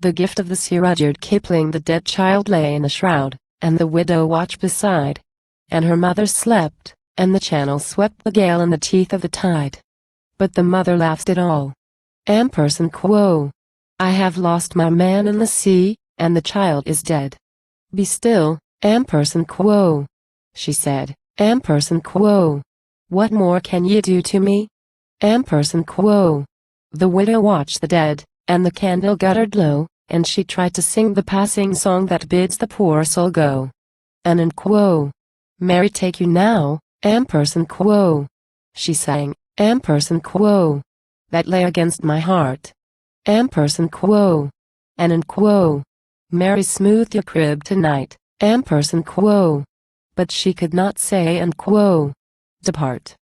The gift of the sea. Rudyard Kipling. The dead child lay in a shroud, and the widow watched beside. And her mother slept, and the channel swept the gale in the teeth of the tide. But the mother laughed it all. Quo. I have lost my man in the sea, and the child is dead. Be still, quo. She said, quo. What more can ye do to me? Quo. The widow watched the dead, and the candle guttered low, and she tried to sing the passing song that bids the poor soul go. Quo. Mary take you now, quo. She sang, quo. That lay against my heart. Quo. Quo. Mary smoothed your crib tonight, quo. But she could not say quo. Depart.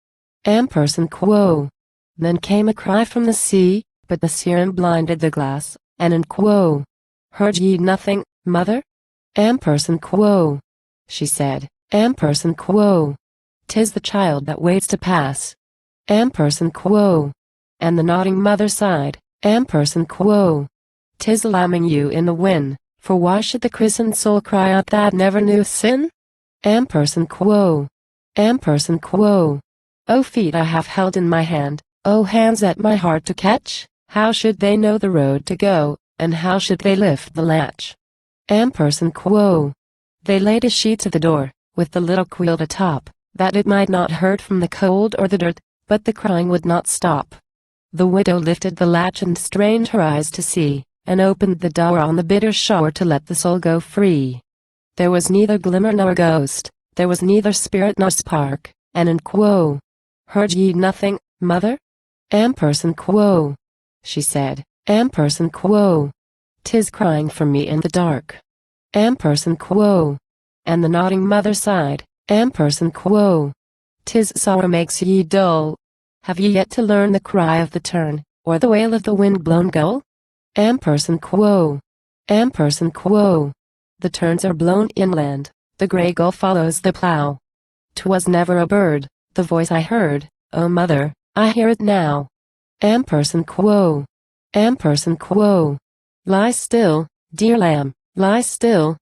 Quo. Then came a cry from the sea, but the serum blinded the glass, quo. Heard ye nothing, mother? Quo. She said, quo. 'Tis the child that waits to pass. Quo. And the nodding mother sighed, quo. 'Tis lambing you in the wind, for why should the christened soul cry out that never knew sin? Quo. Quo. O feet I have held in my hand, O hands at my heart to catch, how should they know the road to go, and how should they lift the latch? Quo. They laid a sheet to the door, with the little quilt atop, that it might not hurt from the cold or the dirt, but the crying would not stop. The widow lifted the latch and strained her eyes to see, and opened the door on the bitter shore to let the soul go free. There was neither glimmer nor ghost, there was neither spirit nor spark, quo. Heard ye nothing, mother? Quo. She said, quo. 'Tis crying for me in the dark. Quo. And the nodding mother sighed, quo. 'Tis sorrow makes ye dull. Have ye yet to learn the cry of the tern, or the wail of the wind-blown gull? Quo. Quo. The terns are blown inland, the grey gull follows the plough. 'Twas never a bird, the voice I heard, O mother, I hear it now. Quo. Quo. Lie still, dear lamb, lie still.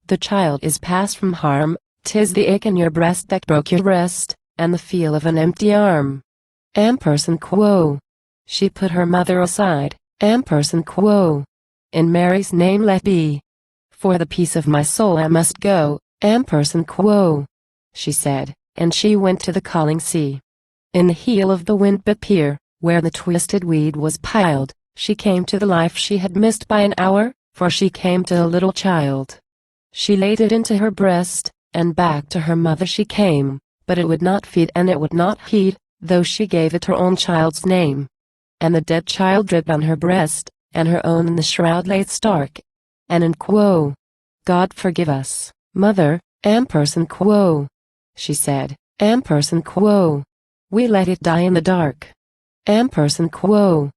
The child is past from harm, 'tis the ache in your breast that broke your rest, and the feel of an empty arm. Quo. She put her mother aside, quo. In Mary's name let be. For the peace of my soul I must go, quo. She said, and she went to the calling sea. In the heel of the wind but pier, where the twisted weed was piled, she came to the life she had missed by an hour, for she came to a little child. She laid it into her breast, and back to her mother she came, but it would not feed and it would not heed, though she gave it her own child's name. And the dead child dripped on her breast, and her own in the shroud lay stark. Quo. God forgive us, mother, quo. She said, quo. We let it die in the dark. Quo.